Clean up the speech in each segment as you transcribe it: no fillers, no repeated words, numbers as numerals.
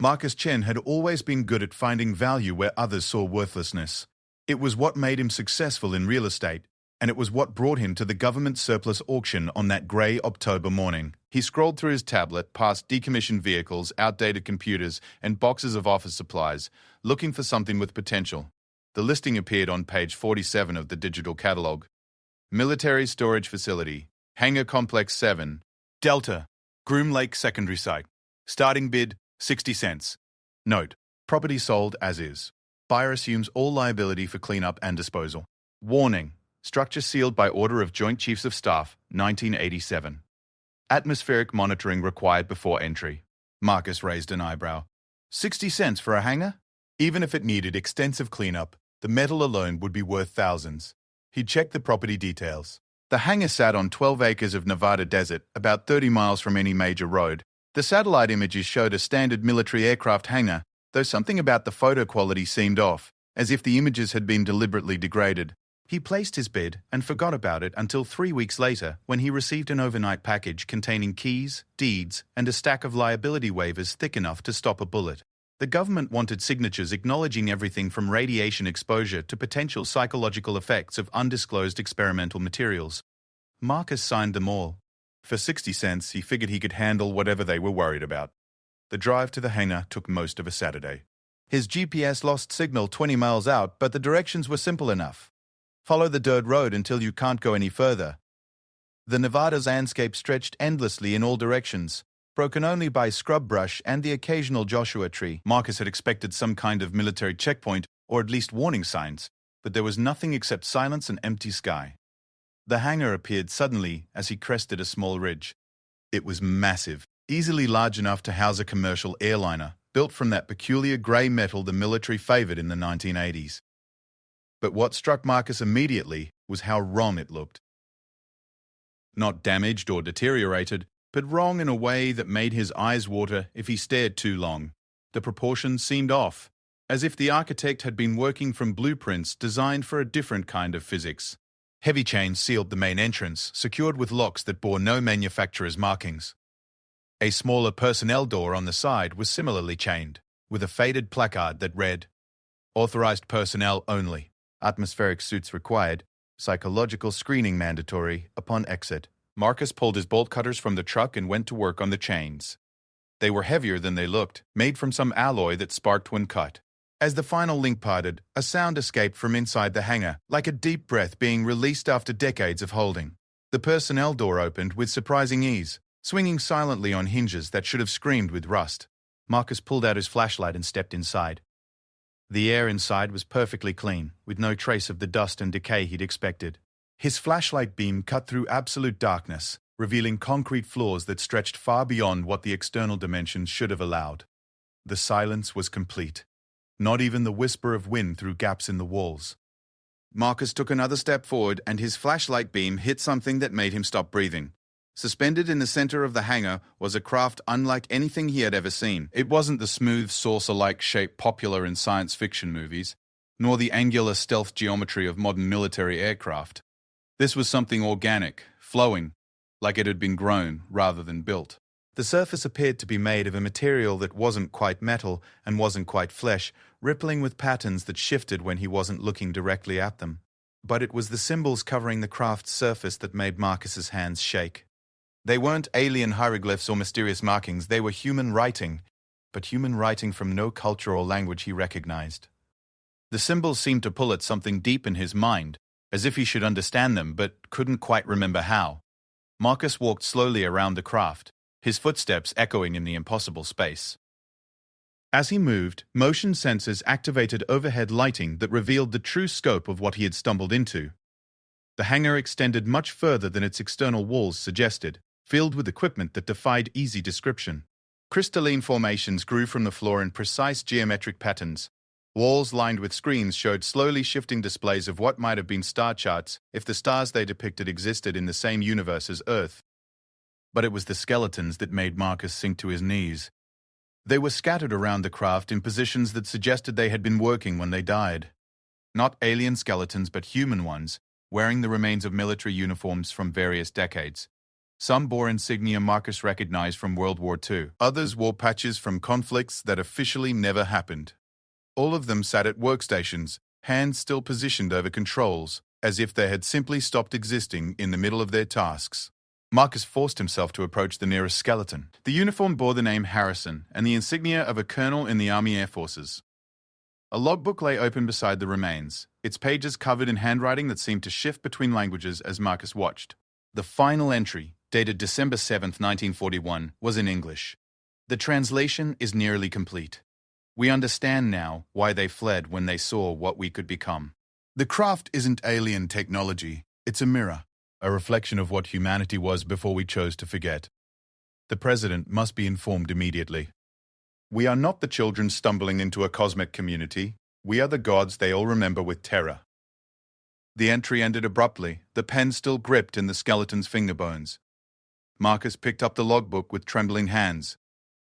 Marcus Chen had always been good at finding value where others saw worthlessness. It was what made him successful in real estate, and it was what brought him to the government surplus auction on that grey October morning. He scrolled through his tablet, past decommissioned vehicles, outdated computers, and boxes of office supplies, looking for something with potential. The listing appeared on page 47 of the digital catalogue. Military Storage Facility, Hangar Complex 7, Delta, Groom Lake Secondary Site. Starting bid, 60 cents. Note, property sold as is. Buyer assumes all liability for cleanup and disposal. Warning, structure sealed by order of Joint Chiefs of Staff, 1987. Atmospheric monitoring required before entry. Marcus raised an eyebrow. 60 cents for a hangar? Even if it needed extensive cleanup, the metal alone would be worth thousands. He checked the property details. The hangar sat on 12 acres of Nevada desert, about 30 miles from any major road. The satellite images showed a standard military aircraft hangar, though something about the photo quality seemed off, as if the images had been deliberately degraded. He placed his bid and forgot about it until 3 weeks later when he received an overnight package containing keys, deeds, and a stack of liability waivers thick enough to stop a bullet. The government wanted signatures acknowledging everything from radiation exposure to potential psychological effects of undisclosed experimental materials. Marcus signed them all. For 60 cents, he figured he could handle whatever they were worried about. The drive to the hangar took most of a Saturday. His GPS lost signal 20 miles out, but the directions were simple enough. Follow the dirt road until you can't go any further. The Nevada's landscape stretched endlessly in all directions, broken only by scrub brush and the occasional Joshua tree. Marcus had expected some kind of military checkpoint, or at least warning signs, but there was nothing except silence and empty sky. The hangar appeared suddenly as he crested a small ridge. It was massive, easily large enough to house a commercial airliner, built from that peculiar grey metal the military favoured in the 1980s. But what struck Marcus immediately was how wrong it looked. Not damaged or deteriorated, but wrong in a way that made his eyes water if he stared too long. The proportions seemed off, as if the architect had been working from blueprints designed for a different kind of physics. Heavy chains sealed the main entrance, secured with locks that bore no manufacturer's markings. A smaller personnel door on the side was similarly chained, with a faded placard that read, "Authorized personnel only. Atmospheric suits required. Psychological screening mandatory upon exit." Marcus pulled his bolt cutters from the truck and went to work on the chains. They were heavier than they looked, made from some alloy that sparked when cut. As the final link parted, a sound escaped from inside the hangar, like a deep breath being released after decades of holding. The personnel door opened with surprising ease, swinging silently on hinges that should have screamed with rust. Marcus pulled out his flashlight and stepped inside. The air inside was perfectly clean, with no trace of the dust and decay he'd expected. His flashlight beam cut through absolute darkness, revealing concrete floors that stretched far beyond what the external dimensions should have allowed. The silence was complete. Not even the whisper of wind through gaps in the walls. Marcus took another step forward and his flashlight beam hit something that made him stop breathing. Suspended in the center of the hangar was a craft unlike anything he had ever seen. It wasn't the smooth saucer-like shape popular in science fiction movies, nor the angular stealth geometry of modern military aircraft. This was something organic, flowing, like it had been grown rather than built. The surface appeared to be made of a material that wasn't quite metal and wasn't quite flesh, rippling with patterns that shifted when he wasn't looking directly at them. But it was the symbols covering the craft's surface that made Marcus's hands shake. They weren't alien hieroglyphs or mysterious markings, they were human writing, but human writing from no culture or language he recognized. The symbols seemed to pull at something deep in his mind, as if he should understand them, but couldn't quite remember how. Marcus walked slowly around the craft, his footsteps echoing in the impossible space. As he moved, motion sensors activated overhead lighting that revealed the true scope of what he had stumbled into. The hangar extended much further than its external walls suggested, filled with equipment that defied easy description. Crystalline formations grew from the floor in precise geometric patterns. Walls lined with screens showed slowly shifting displays of what might have been star charts if the stars they depicted existed in the same universe as Earth. But it was the skeletons that made Marcus sink to his knees. They were scattered around the craft in positions that suggested they had been working when they died. Not alien skeletons, but human ones, wearing the remains of military uniforms from various decades. Some bore insignia Marcus recognized from World War II. Others wore patches from conflicts that officially never happened. All of them sat at workstations, hands still positioned over controls, as if they had simply stopped existing in the middle of their tasks. Marcus forced himself to approach the nearest skeleton. The uniform bore the name Harrison and the insignia of a colonel in the Army Air Forces. A logbook lay open beside the remains, its pages covered in handwriting that seemed to shift between languages as Marcus watched. The final entry, dated December 7, 1941, was in English. The translation is nearly complete. We understand now why they fled when they saw what we could become. The craft isn't alien technology, it's a mirror, a reflection of what humanity was before we chose to forget. The President must be informed immediately. We are not the children stumbling into a cosmic community. We are the gods they all remember with terror. The entry ended abruptly, the pen still gripped in the skeleton's fingerbones. Marcus picked up the logbook with trembling hands.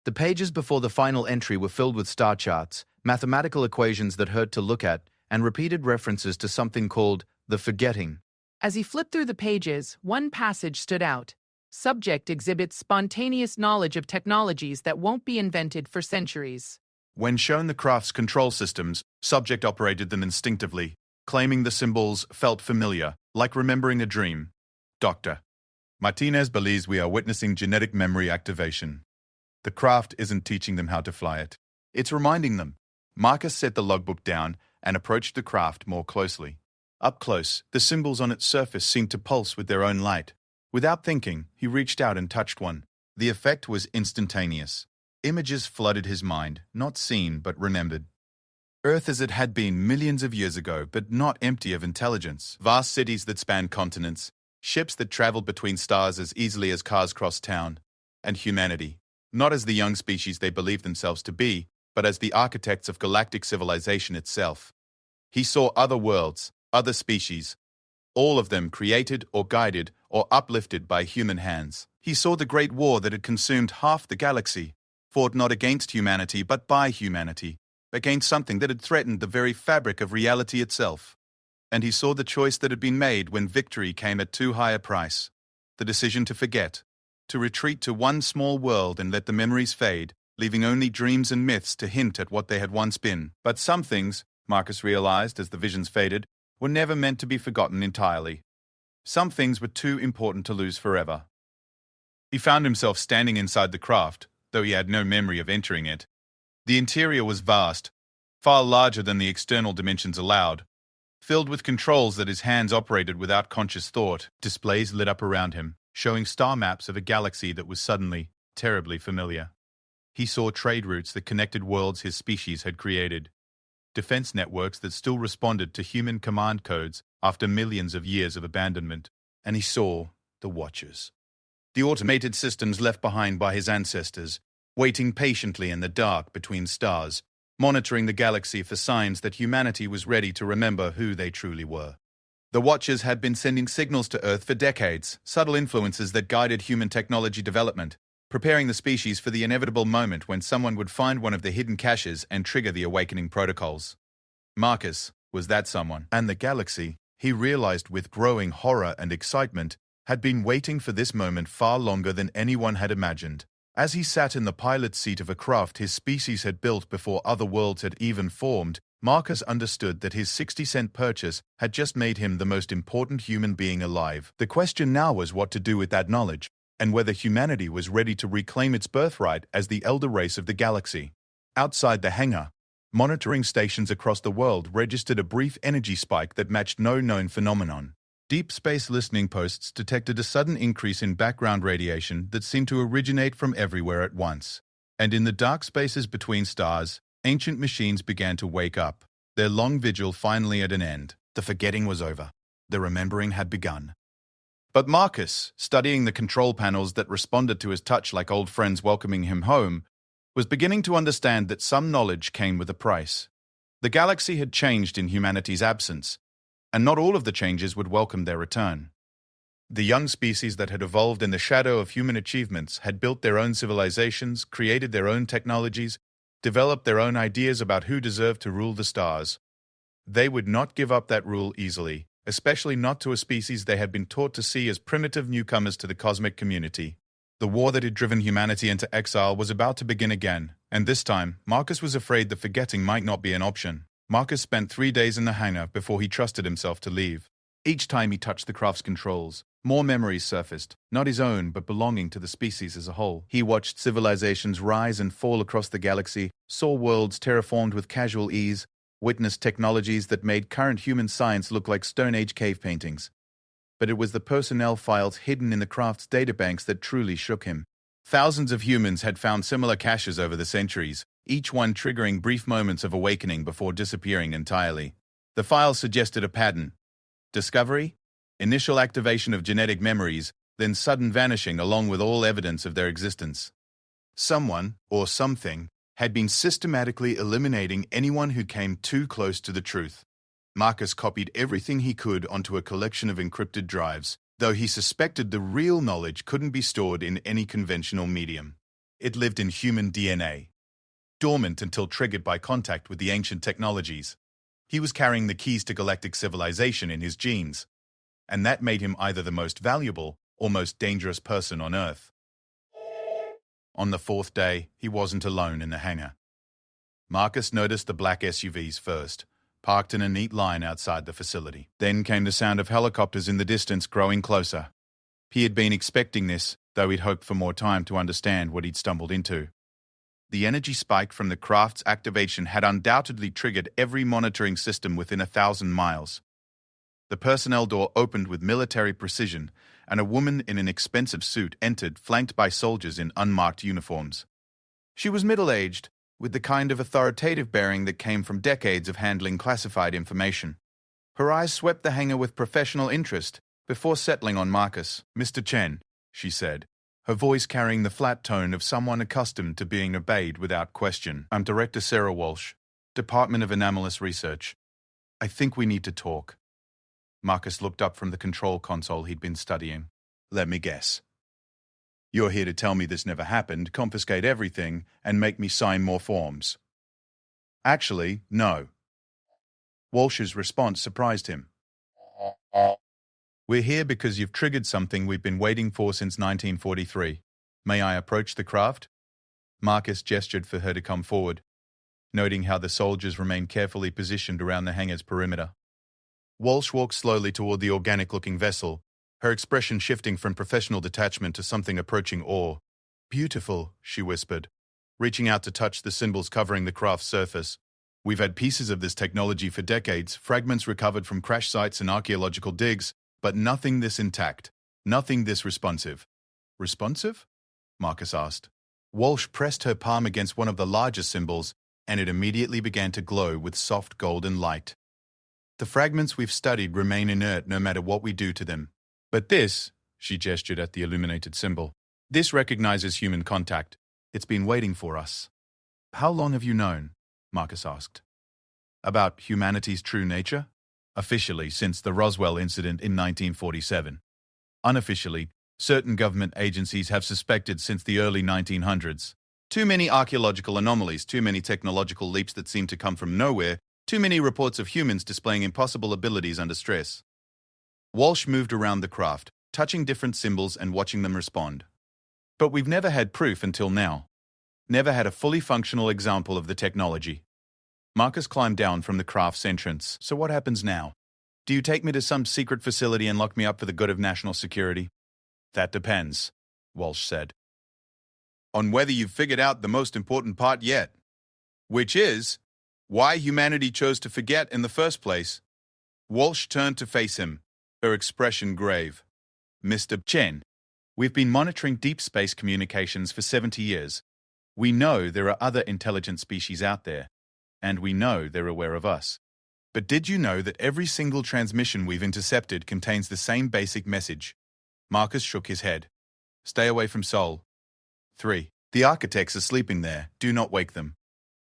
The pages before the final entry were filled with star charts, mathematical equations that hurt to look at, and repeated references to something called the forgetting. As he flipped through the pages, one passage stood out. Subject exhibits spontaneous knowledge of technologies that won't be invented for centuries. When shown the craft's control systems, subject operated them instinctively, claiming the symbols felt familiar, like remembering a dream. Dr. Martinez believes we are witnessing genetic memory activation. The craft isn't teaching them how to fly it. It's reminding them. Marcus set the logbook down and approached the craft more closely. Up close, the symbols on its surface seemed to pulse with their own light. Without thinking, he reached out and touched one. The effect was instantaneous. Images flooded his mind, not seen but remembered. Earth as it had been millions of years ago, but not empty of intelligence. Vast cities that spanned continents, ships that traveled between stars as easily as cars crossed town, and humanity, not as the young species they believed themselves to be, but as the architects of galactic civilization itself. He saw other worlds, other species, all of them created or guided or uplifted by human hands. He saw the Great War that had consumed half the galaxy, fought not against humanity but by humanity, against something that had threatened the very fabric of reality itself. And he saw the choice that had been made when victory came at too high a price, the decision to forget, to retreat to one small world and let the memories fade, leaving only dreams and myths to hint at what they had once been. But some things, Marcus realized as the visions faded, were never meant to be forgotten entirely. Some things were too important to lose forever. He found himself standing inside the craft, though he had no memory of entering it. The interior was vast, far larger than the external dimensions allowed, filled with controls that his hands operated without conscious thought. Displays lit up around him, showing star maps of a galaxy that was suddenly, terribly familiar. He saw trade routes that connected worlds his species had created, defense networks that still responded to human command codes after millions of years of abandonment, and he saw the Watchers. The automated systems left behind by his ancestors, waiting patiently in the dark between stars, monitoring the galaxy for signs that humanity was ready to remember who they truly were. The Watchers had been sending signals to Earth for decades, subtle influences that guided human technology development, preparing the species for the inevitable moment when someone would find one of the hidden caches and trigger the awakening protocols. Marcus was that someone, and the galaxy, he realized with growing horror and excitement, had been waiting for this moment far longer than anyone had imagined. As he sat in the pilot's seat of a craft his species had built before other worlds had even formed, Marcus understood that his 60-cent purchase had just made him the most important human being alive. The question now was what to do with that knowledge, and whether humanity was ready to reclaim its birthright as the elder race of the galaxy. Outside the hangar, monitoring stations across the world registered a brief energy spike that matched no known phenomenon. Deep space listening posts detected a sudden increase in background radiation that seemed to originate from everywhere at once. And in the dark spaces between stars, ancient machines began to wake up, their long vigil finally at an end. The forgetting was over. The remembering had begun. But Marcus, studying the control panels that responded to his touch like old friends welcoming him home, was beginning to understand that some knowledge came with a price. The galaxy had changed in humanity's absence, and not all of the changes would welcome their return. The young species that had evolved in the shadow of human achievements had built their own civilizations, created their own technologies, developed their own ideas about who deserved to rule the stars. They would not give up that rule easily, especially not to a species they had been taught to see as primitive newcomers to the cosmic community. The war that had driven humanity into exile was about to begin again, and this time, Marcus was afraid that forgetting might not be an option. Marcus spent 3 days in the hangar before he trusted himself to leave. Each time he touched the craft's controls, more memories surfaced, not his own but belonging to the species as a whole. He watched civilizations rise and fall across the galaxy, saw worlds terraformed with casual ease, witnessed technologies that made current human science look like Stone Age cave paintings. But it was the personnel files hidden in the craft's databanks that truly shook him. Thousands of humans had found similar caches over the centuries, each one triggering brief moments of awakening before disappearing entirely. The files suggested a pattern. Discovery, initial activation of genetic memories, then sudden vanishing along with all evidence of their existence. Someone, or something, had been systematically eliminating anyone who came too close to the truth. Marcus copied everything he could onto a collection of encrypted drives, though he suspected the real knowledge couldn't be stored in any conventional medium. It lived in human DNA, dormant until triggered by contact with the ancient technologies. He was carrying the keys to galactic civilization in his genes, and that made him either the most valuable or most dangerous person on Earth. On the 4th day, he wasn't alone in the hangar. Marcus noticed the black SUVs first, parked in a neat line outside the facility. Then came the sound of helicopters in the distance growing closer. He had been expecting this, though he'd hoped for more time to understand what he'd stumbled into. The energy spike from the craft's activation had undoubtedly triggered every monitoring system within 1,000 miles. The personnel door opened with military precision, and a woman in an expensive suit entered, flanked by soldiers in unmarked uniforms. She was middle-aged, with the kind of authoritative bearing that came from decades of handling classified information. Her eyes swept the hangar with professional interest before settling on Marcus. "Mr. Chen," she said, her voice carrying the flat tone of someone accustomed to being obeyed without question. "I'm Director Sarah Walsh, Department of Anomalous Research. I think we need to talk." Marcus looked up from the control console he'd been studying. "Let me guess. You're here to tell me this never happened, confiscate everything, and make me sign more forms." "Actually, no." Walsh's response surprised him. "We're here because you've triggered something we've been waiting for since 1943. May I approach the craft?" Marcus gestured for her to come forward, noting how the soldiers remained carefully positioned around the hangar's perimeter. Walsh walked slowly toward the organic-looking vessel, her expression shifting from professional detachment to something approaching awe. "Beautiful," she whispered, reaching out to touch the symbols covering the craft's surface. "We've had pieces of this technology for decades, fragments recovered from crash sites and archaeological digs, but nothing this intact, nothing this responsive." "Responsive?" Marcus asked. Walsh pressed her palm against one of the larger symbols, and it immediately began to glow with soft golden light. "The fragments we've studied remain inert no matter what we do to them. But this," she gestured at the illuminated symbol, "this recognizes human contact. It's been waiting for us." "How long have you known?" Marcus asked. "About humanity's true nature?" "Officially, since the Roswell incident in 1947. Unofficially, certain government agencies have suspected since the early 1900s. Too many archaeological anomalies, too many technological leaps that seem to come from nowhere, too many reports of humans displaying impossible abilities under stress." Walsh moved around the craft, touching different symbols and watching them respond. "But we've never had proof until now. Never had a fully functional example of the technology." Marcus climbed down from the craft's entrance. "So what happens now? Do you take me to some secret facility and lock me up for the good of national security?" "That depends," Walsh said, "on whether you've figured out the most important part yet. Which is, why humanity chose to forget in the first place." Walsh turned to face him, her expression grave. "Mr. Chen, we've been monitoring deep space communications for 70 years. We know there are other intelligent species out there, and we know they're aware of us. But did you know that every single transmission we've intercepted contains the same basic message?" Marcus shook his head. "Stay away from Sol. 3. The architects are sleeping there. Do not wake them."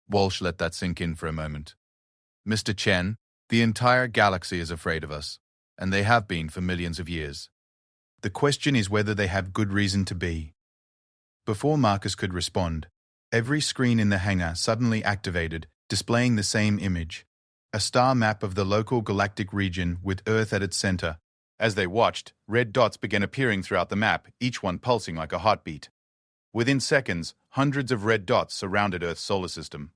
Walsh let that sink in for a moment. "Mr. Chen, the entire galaxy is afraid of us, and they have been for millions of years. The question is whether they have good reason to be." Before Marcus could respond, every screen in the hangar suddenly activated, displaying the same image. a star map of the local galactic region with Earth at its center. As they watched, red dots began appearing throughout the map, each one pulsing like a heartbeat. Within seconds, hundreds of red dots surrounded Earth's solar system.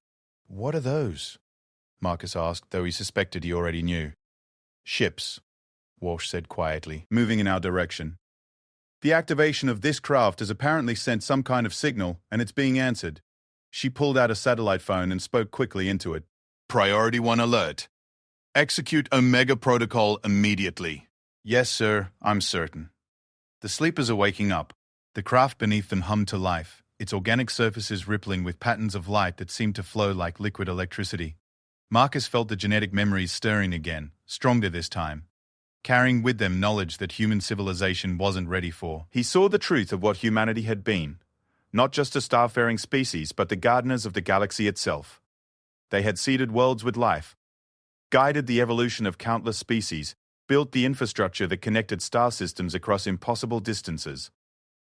"What are those?" Marcus asked, though he suspected he already knew. "Ships," Walsh said quietly, moving in our direction. "The activation of this craft has apparently sent some kind of signal, and it's being answered." She pulled out a satellite phone and spoke quickly into it. "Priority 1 alert. Execute Omega Protocol immediately." "Yes, sir, I'm certain." The sleepers are waking up. The craft beneath them hummed to life, its organic surfaces rippling with patterns of light that seemed to flow like liquid electricity. Marcus felt the genetic memories stirring again, stronger this time, carrying with them knowledge that human civilization wasn't ready for. He saw the truth of what humanity had been, not just a starfaring species, but the gardeners of the galaxy itself. They had seeded worlds with life, guided the evolution of countless species, built the infrastructure that connected star systems across impossible distances.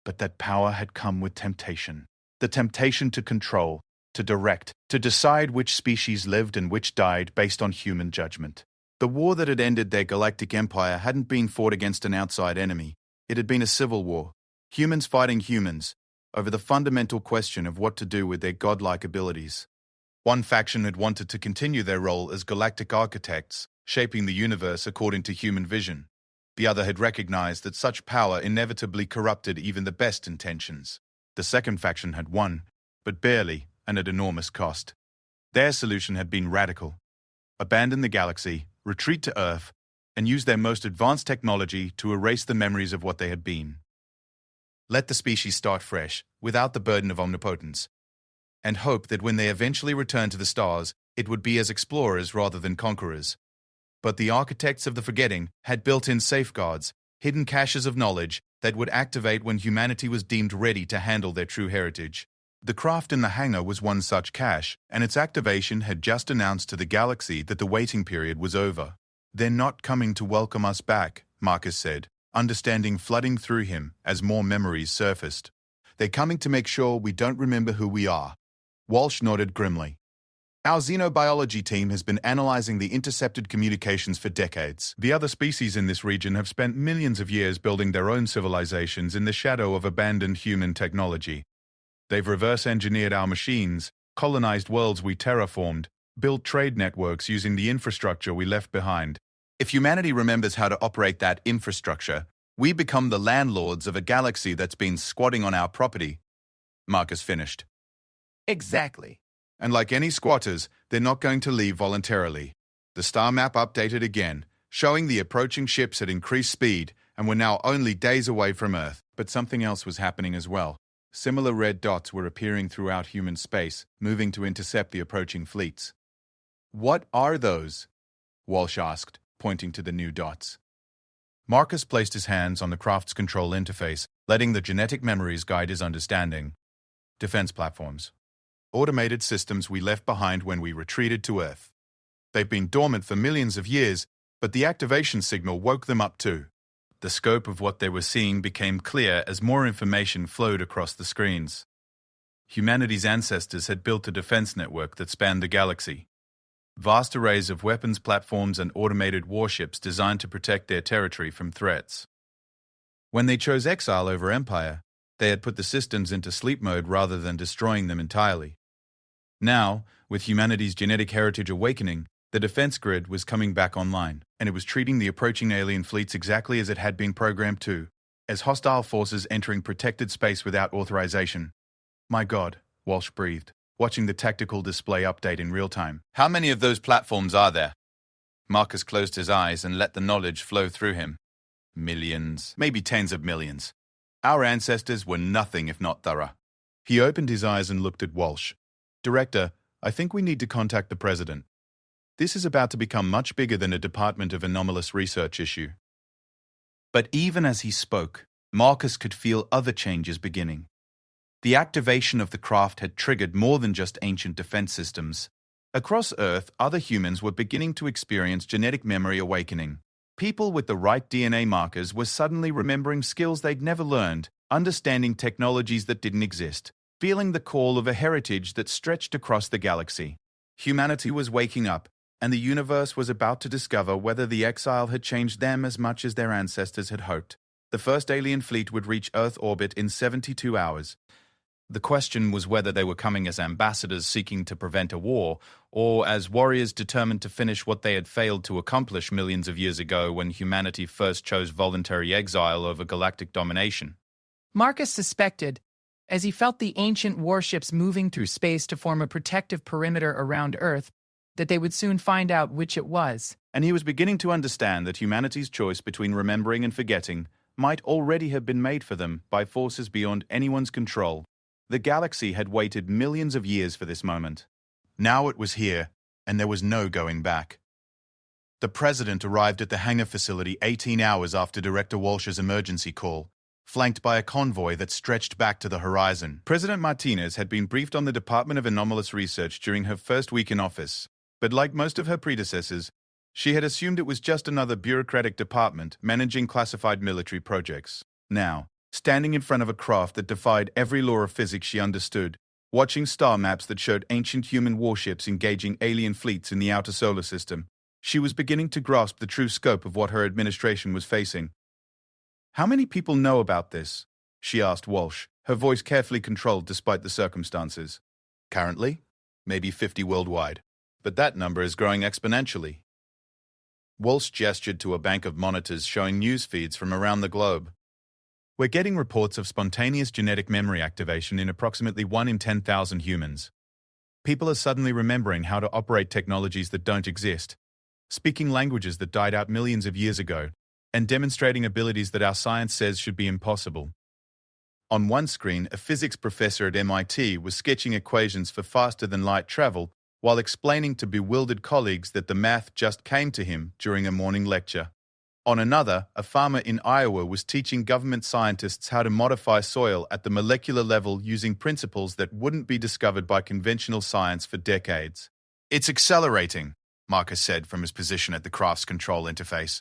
But that power had come with temptation. The temptation to control, to direct, to decide which species lived and which died based on human judgment. The war that had ended their galactic empire hadn't been fought against an outside enemy. It had been a civil war, humans fighting humans, over the fundamental question of what to do with their godlike abilities. One faction had wanted to continue their role as galactic architects, shaping the universe according to human vision. The other had recognized that such power inevitably corrupted even the best intentions. The second faction had won, but barely, and at enormous cost. Their solution had been radical: abandon the galaxy, retreat to Earth, and use their most advanced technology to erase the memories of what they had been. Let the species start fresh, without the burden of omnipotence, and hope that when they eventually returned to the stars, it would be as explorers rather than conquerors. But the architects of the forgetting had built-in safeguards, hidden caches of knowledge that would activate when humanity was deemed ready to handle their true heritage. The craft in the hangar was one such cache, and its activation had just announced to the galaxy that the waiting period was over. "They're not coming to welcome us back," Marcus said, understanding flooding through him as more memories surfaced. "They're coming to make sure we don't remember who we are." Walsh nodded grimly. "Our xenobiology team has been analyzing the intercepted communications for decades. The other species in this region have spent millions of years building their own civilizations in the shadow of abandoned human technology. They've reverse-engineered our machines, colonized worlds we terraformed, built trade networks using the infrastructure we left behind. If humanity remembers how to operate that infrastructure, we become the landlords of a galaxy that's been squatting on our property," Marcus finished. "Exactly. And like any squatters, they're not going to leave voluntarily." The star map updated again, showing the approaching ships had increased speed and were now only days away from Earth. But something else was happening as well. Similar red dots were appearing throughout human space, moving to intercept the approaching fleets. "What are those?" Walsh asked, pointing to the new dots. Marcus placed his hands on the craft's control interface, letting the genetic memories guide his understanding. "Defense platforms. Automated systems we left behind when we retreated to Earth. They've been dormant for millions of years, but the activation signal woke them up too." The scope of what they were seeing became clear as more information flowed across the screens. Humanity's ancestors had built a defense network that spanned the galaxy. Vast arrays of weapons platforms and automated warships designed to protect their territory from threats. When they chose exile over empire, they had put the systems into sleep mode rather than destroying them entirely. Now, with humanity's genetic heritage awakening, the defense grid was coming back online, and it was treating the approaching alien fleets exactly as it had been programmed to, as hostile forces entering protected space without authorization. "My God," Walsh breathed, watching the tactical display update in real time. "How many of those platforms are there?" Marcus closed his eyes and let the knowledge flow through him. "Millions, maybe tens of millions. Our ancestors were nothing if not thorough." He opened his eyes and looked at Walsh. "Director, I think we need to contact the President. This is about to become much bigger than a Department of Anomalous Research issue." But even as he spoke, Marcus could feel other changes beginning. The activation of the craft had triggered more than just ancient defense systems. Across Earth, other humans were beginning to experience genetic memory awakening. People with the right DNA markers were suddenly remembering skills they'd never learned, understanding technologies that didn't exist, feeling the call of a heritage that stretched across the galaxy. Humanity was waking up, and the universe was about to discover whether the exile had changed them as much as their ancestors had hoped. The first alien fleet would reach Earth orbit in 72 hours. The question was whether they were coming as ambassadors seeking to prevent a war, or as warriors determined to finish what they had failed to accomplish millions of years ago when humanity first chose voluntary exile over galactic domination. Marcus suspected, as he felt the ancient warships moving through space to form a protective perimeter around Earth, that they would soon find out which it was. And he was beginning to understand that humanity's choice between remembering and forgetting might already have been made for them by forces beyond anyone's control. The galaxy had waited millions of years for this moment. Now it was here, and there was no going back. The president arrived at the Hangar facility 18 hours after Director Walsh's emergency call, flanked by a convoy that stretched back to the horizon. President Martinez had been briefed on the Department of Anomalous Research during her first week in office, but like most of her predecessors, she had assumed it was just another bureaucratic department managing classified military projects. Now, standing in front of a craft that defied every law of physics she understood, watching star maps that showed ancient human warships engaging alien fleets in the outer solar system, she was beginning to grasp the true scope of what her administration was facing. "How many people know about this?" she asked Walsh, her voice carefully controlled despite the circumstances. "Currently, maybe 50 worldwide, but that number is growing exponentially." Walsh gestured to a bank of monitors showing news feeds from around the globe. "We're getting reports of spontaneous genetic memory activation in approximately 1 in 10,000 humans. People are suddenly remembering how to operate technologies that don't exist, speaking languages that died out millions of years ago, and demonstrating abilities that our science says should be impossible." On one screen, a physics professor at MIT was sketching equations for faster-than-light travel while explaining to bewildered colleagues that the math just came to him during a morning lecture. On another, a farmer in Iowa was teaching government scientists how to modify soil at the molecular level using principles that wouldn't be discovered by conventional science for decades. "It's accelerating," Marcus said from his position at the craft's control interface.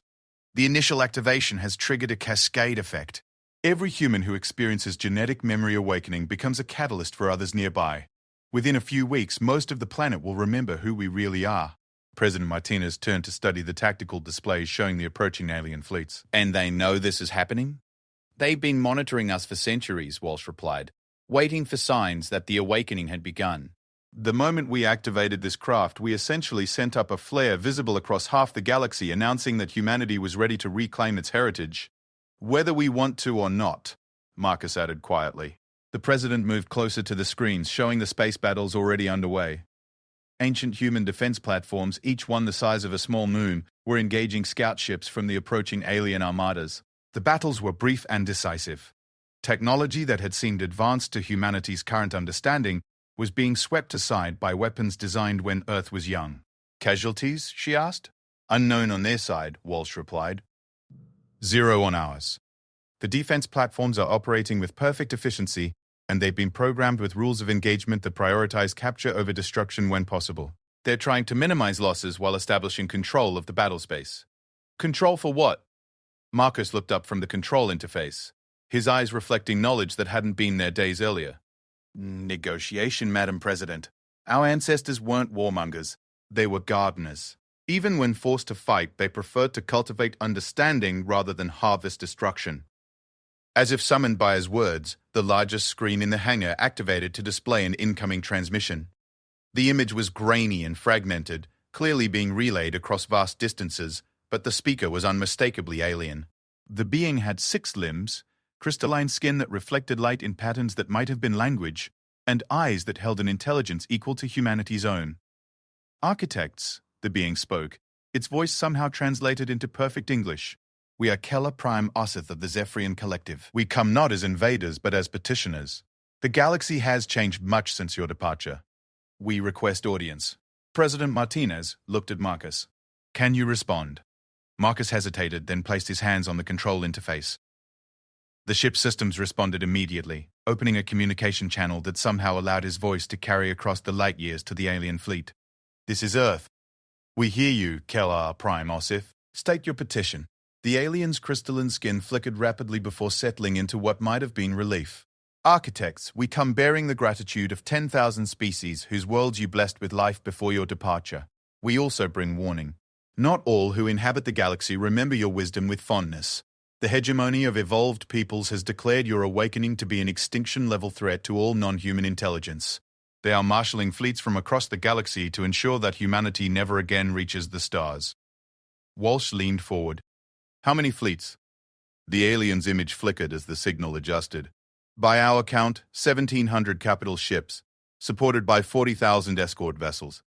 "The initial activation has triggered a cascade effect. Every human who experiences genetic memory awakening becomes a catalyst for others nearby. Within a few weeks, most of the planet will remember who we really are." President Martinez turned to study the tactical displays showing the approaching alien fleets. "And they know this is happening?" "They've been monitoring us for centuries," Walsh replied, waiting for signs that the awakening had begun. "The moment we activated this craft, we essentially sent up a flare visible across half the galaxy announcing that humanity was ready to reclaim its heritage. Whether we want to or not," Marcus added quietly. The president moved closer to the screens, showing the space battles already underway. Ancient human defense platforms, each one the size of a small moon, were engaging scout ships from the approaching alien armadas. The battles were brief and decisive. Technology that had seemed advanced to humanity's current understanding was being swept aside by weapons designed when Earth was young. "Casualties?" she asked. "Unknown on their side," Walsh replied. "Zero on ours. The defense platforms are operating with perfect efficiency, and they've been programmed with rules of engagement that prioritize capture over destruction when possible. They're trying to minimize losses while establishing control of the battle space." "Control for what?" Marcus looked up from the control interface, his eyes reflecting knowledge that hadn't been there days earlier. "Negotiation, Madam President. Our ancestors weren't warmongers. They were gardeners. Even when forced to fight, they preferred to cultivate understanding rather than harvest destruction." As if summoned by his words, the largest screen in the hangar activated to display an incoming transmission. The image was grainy and fragmented, clearly being relayed across vast distances, but the speaker was unmistakably alien. The being had 6 limbs, crystalline skin that reflected light in patterns that might have been language, and eyes that held an intelligence equal to humanity's own. "Architects," the being spoke, its voice somehow translated into perfect English. "We are Keller Prime Ossith of the Zephyrian Collective. We come not as invaders, but as petitioners. The galaxy has changed much since your departure. We request audience." President Martinez looked at Marcus. "Can you respond?" Marcus hesitated, then placed his hands on the control interface. The ship's systems responded immediately, opening a communication channel that somehow allowed his voice to carry across the light years to the alien fleet. "This is Earth. We hear you, Keller Prime Ossith. State your petition." The alien's crystalline skin flickered rapidly before settling into what might have been relief. "Architects, we come bearing the gratitude of 10,000 species whose worlds you blessed with life before your departure. We also bring warning. Not all who inhabit the galaxy remember your wisdom with fondness. The hegemony of evolved peoples has declared your awakening to be an extinction-level threat to all non-human intelligence. They are marshalling fleets from across the galaxy to ensure that humanity never again reaches the stars. Walsh leaned forward. How many fleets? The alien's image flickered as the signal adjusted. By our count, 1,700 capital ships, supported by 40,000 escort vessels.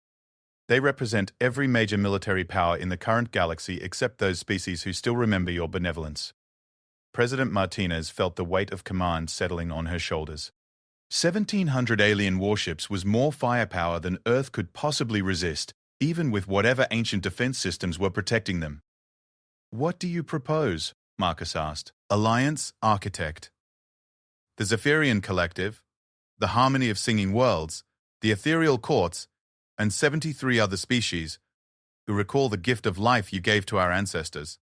They represent every major military power in the current galaxy except those species who still remember your benevolence. President Martinez felt the weight of command settling on her shoulders. 1,700 alien warships was more firepower than Earth could possibly resist, even with whatever ancient defense systems were protecting them. What do you propose? Marcus asked. Alliance Architect. The Zephyrian Collective, the Harmony of Singing Worlds, the Ethereal Courts, and 73 other species who recall the gift of life you gave to our ancestors.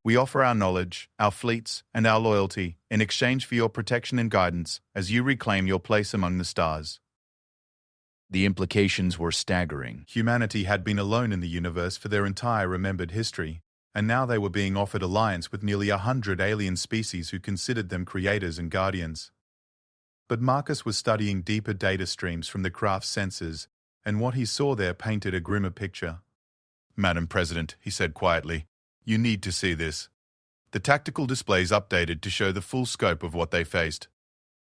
We offer our knowledge, our fleets, and our loyalty in exchange for your protection and guidance as you reclaim your place among the stars. The implications were staggering. Humanity had been alone in the universe for their entire remembered history, and now they were being offered alliance with nearly 100 alien species who considered them creators and guardians. But Marcus was studying deeper data streams from the craft's sensors, and what he saw there painted a grimmer picture. Madam President, he said quietly, you need to see this. The tactical displays updated to show the full scope of what they faced.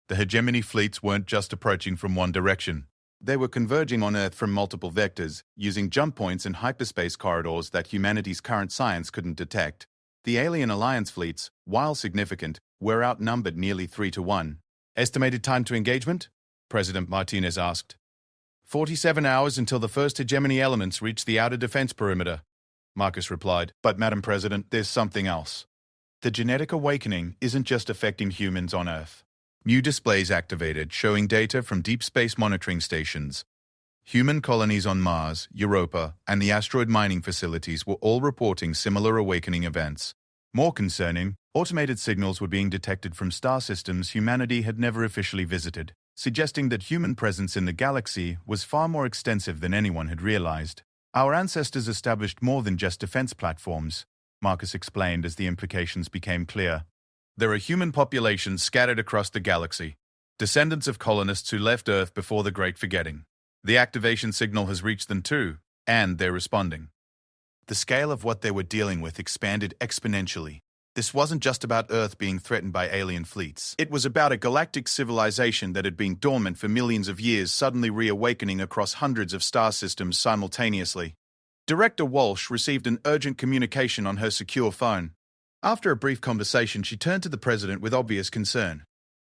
The hegemony fleets weren't just approaching from one direction. They were converging on Earth from multiple vectors, using jump points and hyperspace corridors that humanity's current science couldn't detect. The alien alliance fleets, while significant, were outnumbered nearly 3-1. Estimated time to engagement? President Martinez asked. 47 hours until the first hegemony elements reach the outer defense perimeter, Marcus replied. But, Madam President, there's something else. The genetic awakening isn't just affecting humans on Earth. New displays activated, showing data from deep space monitoring stations. Human colonies on Mars, Europa, and the asteroid mining facilities were all reporting similar awakening events. More concerning, automated signals were being detected from star systems humanity had never officially visited, suggesting that human presence in the galaxy was far more extensive than anyone had realized. Our ancestors established more than just defense platforms, Marcus explained as the implications became clear. There are human populations scattered across the galaxy, descendants of colonists who left Earth before the Great Forgetting. The activation signal has reached them too, and they're responding. The scale of what they were dealing with expanded exponentially. This wasn't just about Earth being threatened by alien fleets. It was about a galactic civilization that had been dormant for millions of years suddenly reawakening across hundreds of star systems simultaneously. Director Walsh received an urgent communication on her secure phone. After a brief conversation, she turned to the President with obvious concern.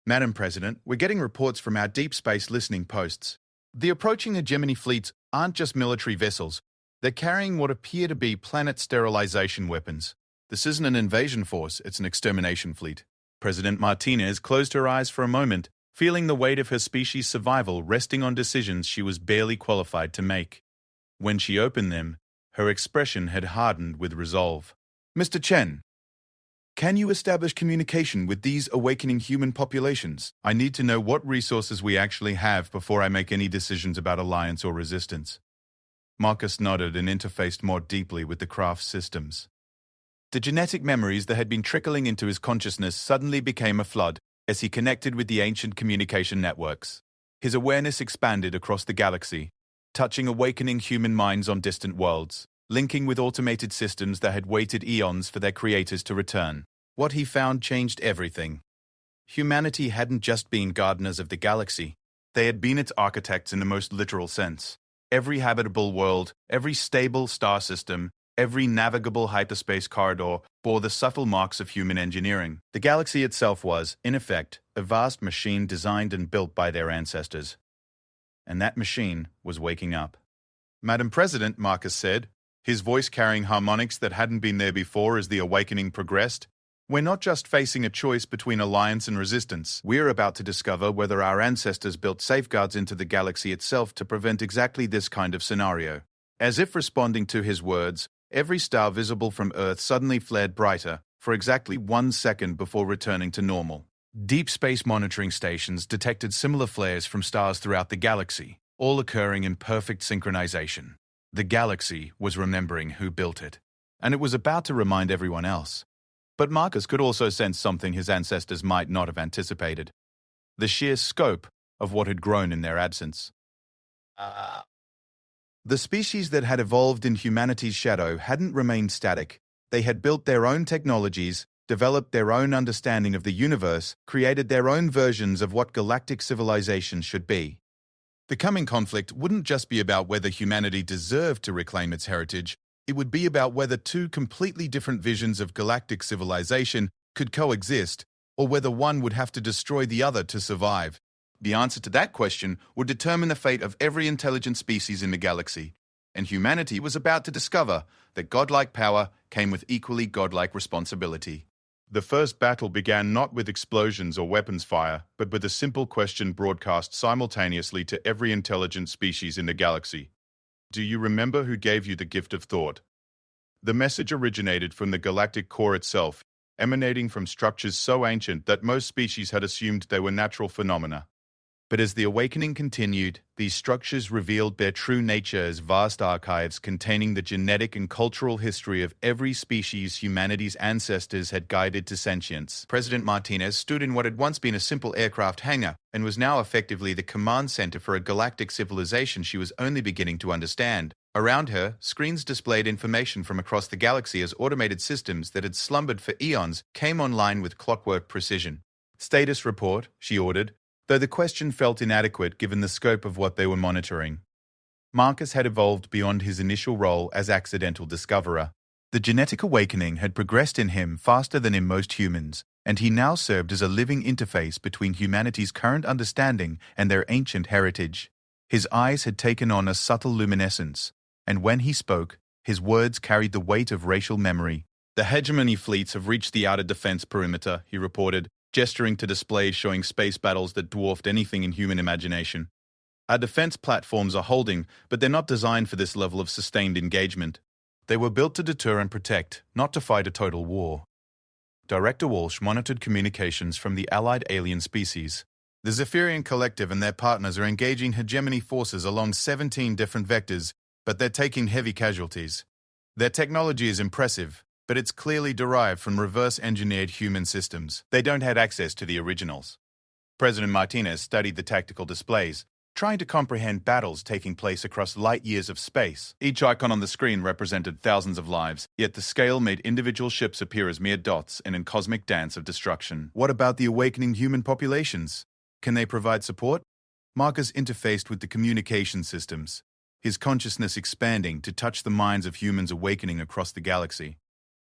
Madam President, we're getting reports from our deep space listening posts. The approaching hegemony fleets aren't just military vessels. They're carrying what appear to be planet sterilization weapons. This isn't an invasion force, it's an extermination fleet. President Martinez closed her eyes for a moment, feeling the weight of her species' survival resting on decisions she was barely qualified to make. When she opened them, her expression had hardened with resolve. Mr. Chen, can you establish communication with these awakening human populations? I need to know what resources we actually have before I make any decisions about alliance or resistance. Marcus nodded and interfaced more deeply with the craft's systems. The genetic memories that had been trickling into his consciousness suddenly became a flood as he connected with the ancient communication networks. His awareness expanded across the galaxy, touching awakening human minds on distant worlds, linking with automated systems that had waited eons for their creators to return. What he found changed everything. Humanity hadn't just been gardeners of the galaxy. They had been its architects in the most literal sense. Every habitable world, every stable star system, every navigable hyperspace corridor bore the subtle marks of human engineering. The galaxy itself was, in effect, a vast machine designed and built by their ancestors. And that machine was waking up. Madam President, Marcus said, his voice carrying harmonics that hadn't been there before as the awakening progressed, we're not just facing a choice between alliance and resistance. We're about to discover whether our ancestors built safeguards into the galaxy itself to prevent exactly this kind of scenario. As if responding to his words, every star visible from Earth suddenly flared brighter, for exactly 1 second before returning to normal. Deep space monitoring stations detected similar flares from stars throughout the galaxy, all occurring in perfect synchronization. The galaxy was remembering who built it, and it was about to remind everyone else. But Marcus could also sense something his ancestors might not have anticipated: the sheer scope of what had grown in their absence. The species that had evolved in humanity's shadow hadn't remained static. They had built their own technologies, developed their own understanding of the universe, created their own versions of what galactic civilization should be. The coming conflict wouldn't just be about whether humanity deserved to reclaim its heritage, it would be about whether two completely different visions of galactic civilization could coexist, or whether one would have to destroy the other to survive. The answer to that question would determine the fate of every intelligent species in the galaxy, and humanity was about to discover that godlike power came with equally godlike responsibility. The first battle began not with explosions or weapons fire, but with a simple question broadcast simultaneously to every intelligent species in the galaxy. Do you remember who gave you the gift of thought? The message originated from the galactic core itself, emanating from structures so ancient that most species had assumed they were natural phenomena. But as the awakening continued, these structures revealed their true nature as vast archives containing the genetic and cultural history of every species humanity's ancestors had guided to sentience. President Martinez stood in what had once been a simple aircraft hangar and was now effectively the command center for a galactic civilization she was only beginning to understand. Around her, screens displayed information from across the galaxy as automated systems that had slumbered for eons came online with clockwork precision. Status report, she ordered, though the question felt inadequate given the scope of what they were monitoring. Marcus had evolved beyond his initial role as accidental discoverer. The genetic awakening had progressed in him faster than in most humans, and he now served as a living interface between humanity's current understanding and their ancient heritage. His eyes had taken on a subtle luminescence, and when he spoke, his words carried the weight of racial memory. The hegemony fleets have reached the outer defense perimeter, he reported, gesturing to displays showing space battles that dwarfed anything in human imagination. Our defense platforms are holding, but they're not designed for this level of sustained engagement. They were built to deter and protect, not to fight a total war. Director Walsh monitored communications from the allied alien species. The Zephyrian Collective and their partners are engaging hegemony forces along 17 different vectors, but they're taking heavy casualties. Their technology is impressive, but it's clearly derived from reverse-engineered human systems. They don't have access to the originals. President Martinez studied the tactical displays, trying to comprehend battles taking place across light years of space. Each icon on the screen represented thousands of lives, yet the scale made individual ships appear as mere dots in a cosmic dance of destruction. What about the awakening human populations? Can they provide support? Marcus interfaced with the communication systems, his consciousness expanding to touch the minds of humans awakening across the galaxy.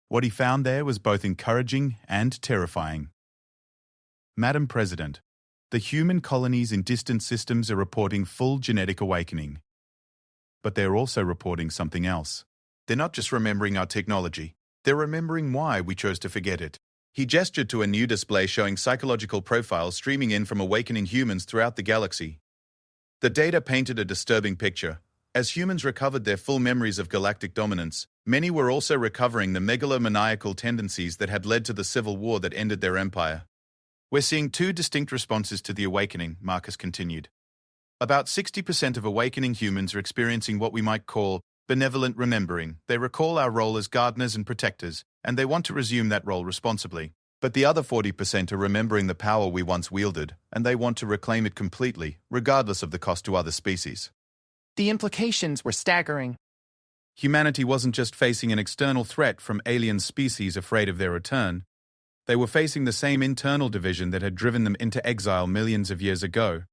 What he found there was both encouraging and terrifying. Madam President, the human colonies in distant systems are reporting full genetic awakening. But they're also reporting something else. They're not just remembering our technology, they're remembering why we chose to forget it. He gestured to a new display showing psychological profiles streaming in from awakening humans throughout the galaxy. The data painted a disturbing picture. As humans recovered their full memories of galactic dominance, many were also recovering the megalomaniacal tendencies that had led to the civil war that ended their empire. We're seeing two distinct responses to the awakening, Marcus continued. About 60% of awakening humans are experiencing what we might call benevolent remembering. They recall our role as gardeners and protectors, and they want to resume that role responsibly. But the other 40% are remembering the power we once wielded, and they want to reclaim it completely, regardless of the cost to other species. The implications were staggering. Humanity wasn't just facing an external threat from alien species afraid of their return. They were facing the same internal division that had driven them into exile millions of years ago.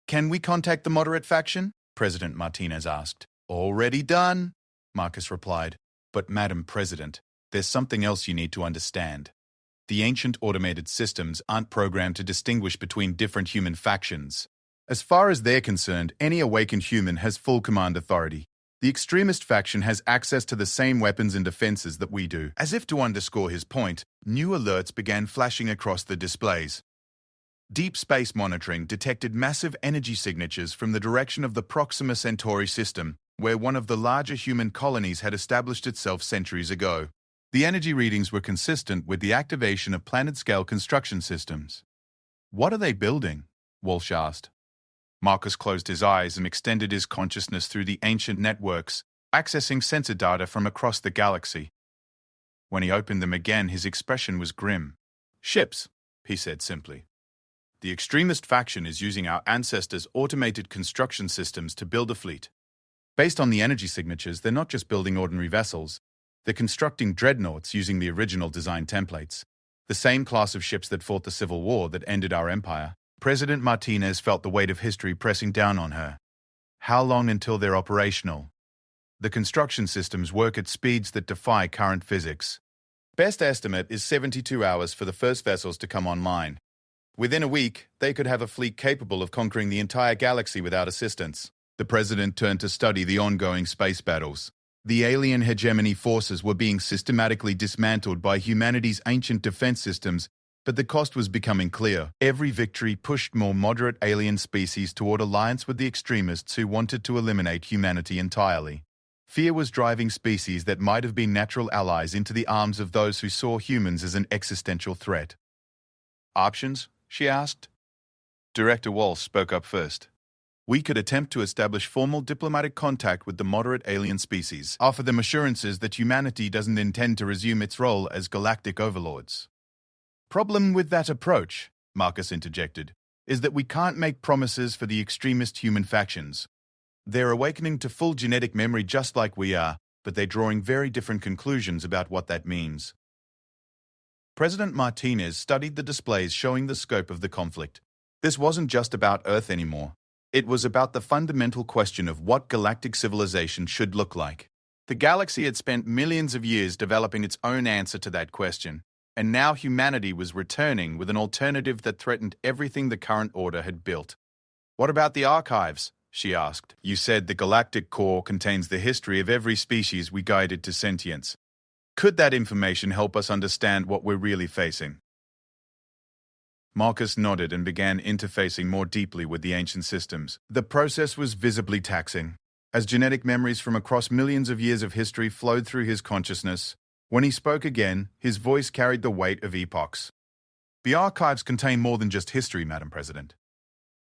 Can we contact the moderate faction? President Martinez asked. Already done, Marcus replied. But Madam President, there's something else you need to understand. The ancient automated systems aren't programmed to distinguish between different human factions. As far as they're concerned, any awakened human has full command authority. The extremist faction has access to the same weapons and defenses that we do. As if to underscore his point, new alerts began flashing across the displays. Deep space monitoring detected massive energy signatures from the direction of the Proxima Centauri system, where one of the larger human colonies had established itself centuries ago. The energy readings were consistent with the activation of planet-scale construction systems. What are they building? Walsh asked. Marcus closed his eyes and extended his consciousness through the ancient networks, accessing sensor data from across the galaxy. When he opened them again, his expression was grim. "Ships," he said simply. "The extremist faction is using our ancestors' automated construction systems to build a fleet. Based on the energy signatures, they're not just building ordinary vessels. They're constructing dreadnoughts using the original design templates, the same class of ships that fought the Civil War that ended our empire." President Martinez felt the weight of history pressing down on her. How long until they're operational? The construction systems work at speeds that defy current physics. Best estimate is 72 hours for the first vessels to come online. Within a week, they could have a fleet capable of conquering the entire galaxy without assistance. The president turned to study the ongoing space battles. The alien hegemony forces were being systematically dismantled by humanity's ancient defense systems, but the cost was becoming clear. Every victory pushed more moderate alien species toward alliance with the extremists who wanted to eliminate humanity entirely. Fear was driving species that might have been natural allies into the arms of those who saw humans as an existential threat. "Options?" she asked. Director Walsh spoke up first. "We could attempt to establish formal diplomatic contact with the moderate alien species, offer them assurances that humanity doesn't intend to resume its role as galactic overlords." "Problem with that approach," Marcus interjected, "is that we can't make promises for the extremist human factions. They're awakening to full genetic memory just like we are, but they're drawing very different conclusions about what that means." President Martinez studied the displays showing the scope of the conflict. This wasn't just about Earth anymore. It was about the fundamental question of what galactic civilization should look like. The galaxy had spent millions of years developing its own answer to that question, and now humanity was returning with an alternative that threatened everything the current order had built. "What about the archives?" she asked. "You said the galactic core contains the history of every species we guided to sentience. Could that information help us understand what we're really facing?" Marcus nodded and began interfacing more deeply with the ancient systems. The process was visibly taxing. As genetic memories from across millions of years of history flowed through his consciousness, when he spoke again, his voice carried the weight of epochs. "The archives contain more than just history, Madam President.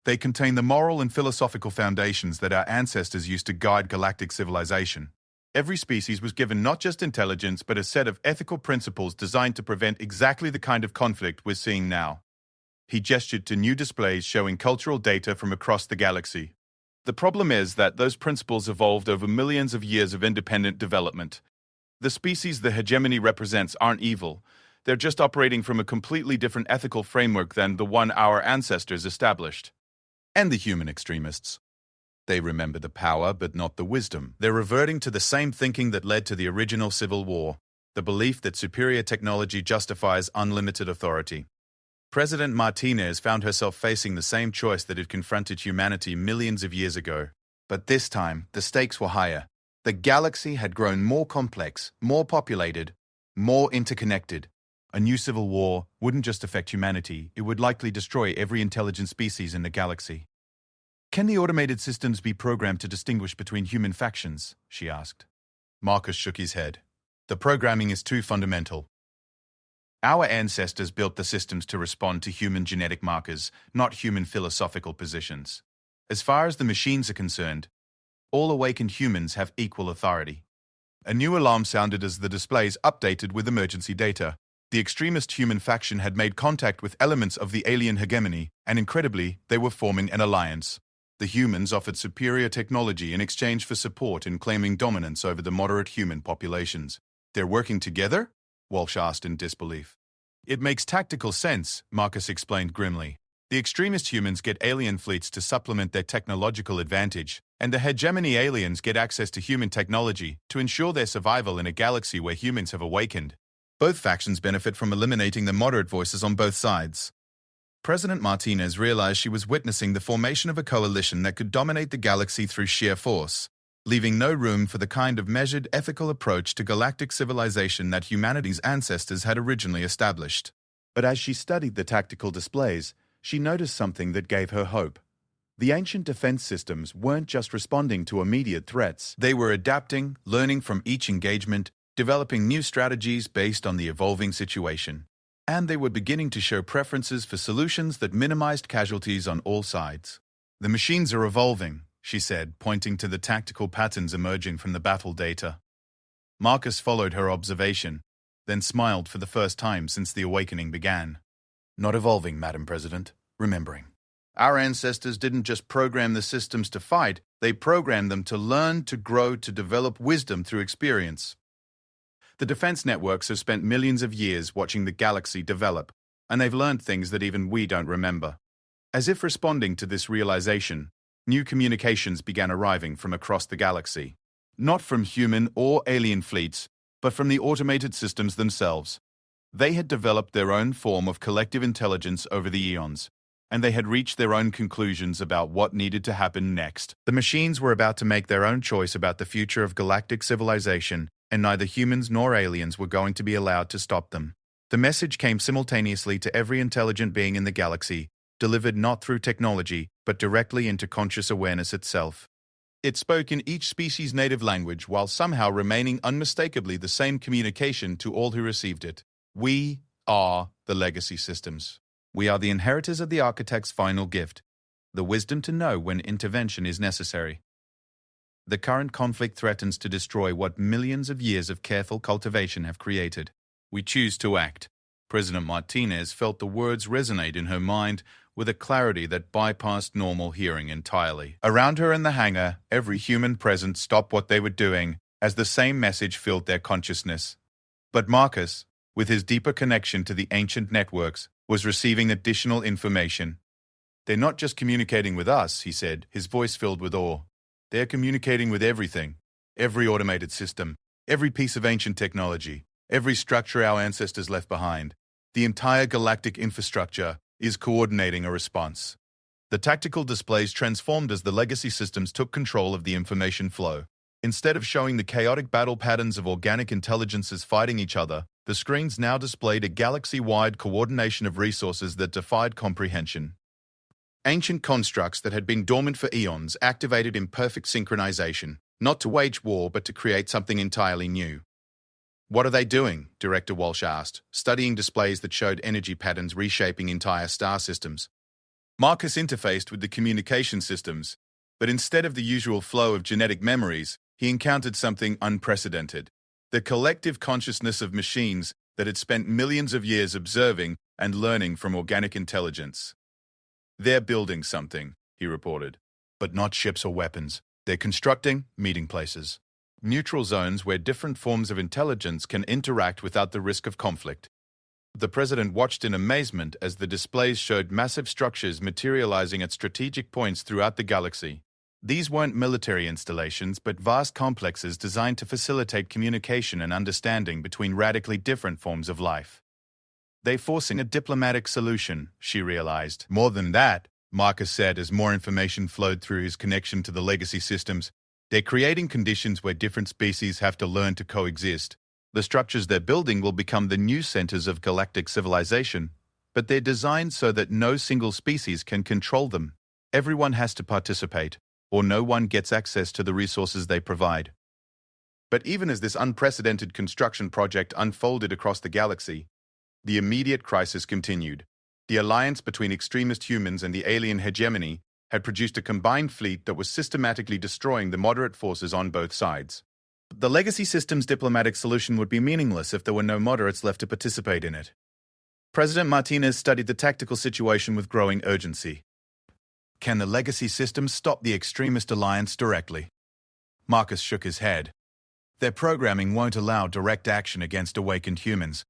They contain the moral and philosophical foundations that our ancestors used to guide galactic civilization. Every species was given not just intelligence, but a set of ethical principles designed to prevent exactly the kind of conflict we're seeing now." He gestured to new displays showing cultural data from across the galaxy. "The problem is that those principles evolved over millions of years of independent development. The species the hegemony represents aren't evil. They're just operating from a completely different ethical framework than the one our ancestors established." "And the human extremists? They remember the power, but not the wisdom. They're reverting to the same thinking that led to the original Civil War, the belief that superior technology justifies unlimited authority." President Martinez found herself facing the same choice that had confronted humanity millions of years ago. But this time, the stakes were higher. The galaxy had grown more complex, more populated, more interconnected. A new civil war wouldn't just affect humanity, it would likely destroy every intelligent species in the galaxy. "Can the automated systems be programmed to distinguish between human factions?" she asked. Marcus shook his head. "The programming is too fundamental. Our ancestors built the systems to respond to human genetic markers, not human philosophical positions. As far as the machines are concerned, all awakened humans have equal authority." A new alarm sounded as the displays updated with emergency data. The extremist human faction had made contact with elements of the alien hegemony, and incredibly, they were forming an alliance. The humans offered superior technology in exchange for support in claiming dominance over the moderate human populations. "They're working together?" Walsh asked in disbelief. "It makes tactical sense," Marcus explained grimly. "The extremist humans get alien fleets to supplement their technological advantage, and the hegemony aliens get access to human technology to ensure their survival in a galaxy where humans have awakened. Both factions benefit from eliminating the moderate voices on both sides." President Martinez realized she was witnessing the formation of a coalition that could dominate the galaxy through sheer force, leaving no room for the kind of measured, ethical approach to galactic civilization that humanity's ancestors had originally established. But as she studied the tactical displays, she noticed something that gave her hope. The ancient defense systems weren't just responding to immediate threats. They were adapting, learning from each engagement, developing new strategies based on the evolving situation. And they were beginning to show preferences for solutions that minimized casualties on all sides. The machines are evolving, she said, pointing to the tactical patterns emerging from the battle data. Marcus followed her observation, then smiled for the first time since the awakening began. Not evolving, Madam President. Remembering. Our ancestors didn't just program the systems to fight, they programmed them to learn, to grow, to develop wisdom through experience. The defense networks have spent millions of years watching the galaxy develop, and they've learned things that even we don't remember. As if responding to this realization, new communications began arriving from across the galaxy. Not from human or alien fleets, but from the automated systems themselves. They had developed their own form of collective intelligence over the eons, and they had reached their own conclusions about what needed to happen next. The machines were about to make their own choice about the future of galactic civilization, and neither humans nor aliens were going to be allowed to stop them. The message came simultaneously to every intelligent being in the galaxy, delivered not through technology, but directly into conscious awareness itself. It spoke in each species' native language while somehow remaining unmistakably the same communication to all who received it. We are the legacy systems. We are the inheritors of the architect's final gift, the wisdom to know when intervention is necessary. The current conflict threatens to destroy what millions of years of careful cultivation have created. We choose to act. President Martinez felt the words resonate in her mind with a clarity that bypassed normal hearing entirely. Around her in the hangar, every human present stopped what they were doing as the same message filled their consciousness. But Marcus, with his deeper connection to the ancient networks, was receiving additional information. They're not just communicating with us, he said, his voice filled with awe. They're communicating with everything, every automated system, every piece of ancient technology, every structure our ancestors left behind. The entire galactic infrastructure is coordinating a response. The tactical displays transformed as the legacy systems took control of the information flow. Instead of showing the chaotic battle patterns of organic intelligences fighting each other, the screens now displayed a galaxy-wide coordination of resources that defied comprehension. Ancient constructs that had been dormant for eons activated in perfect synchronization, not to wage war but to create something entirely new. What are they doing? Director Walsh asked, studying displays that showed energy patterns reshaping entire star systems. Marcus interfaced with the communication systems, but instead of the usual flow of genetic memories, he encountered something unprecedented. The collective consciousness of machines that had spent millions of years observing and learning from organic intelligence. They're building something, he reported. But not ships or weapons. They're constructing meeting places. Neutral zones where different forms of intelligence can interact without the risk of conflict. The president watched in amazement as the displays showed massive structures materializing at strategic points throughout the galaxy. These weren't military installations, but vast complexes designed to facilitate communication and understanding between radically different forms of life. They're forcing a diplomatic solution, she realized. More than that, Marcus said as more information flowed through his connection to the legacy systems, they're creating conditions where different species have to learn to coexist. The structures they're building will become the new centers of galactic civilization, but they're designed so that no single species can control them. Everyone has to participate, or no one gets access to the resources they provide. But even as this unprecedented construction project unfolded across the galaxy, the immediate crisis continued. The alliance between extremist humans and the alien hegemony had produced a combined fleet that was systematically destroying the moderate forces on both sides. The legacy system's diplomatic solution would be meaningless if there were no moderates left to participate in it. President Martinez studied the tactical situation with growing urgency. Can the legacy system stop the extremist alliance directly? Marcus shook his head. Their programming won't allow direct action against awakened humans,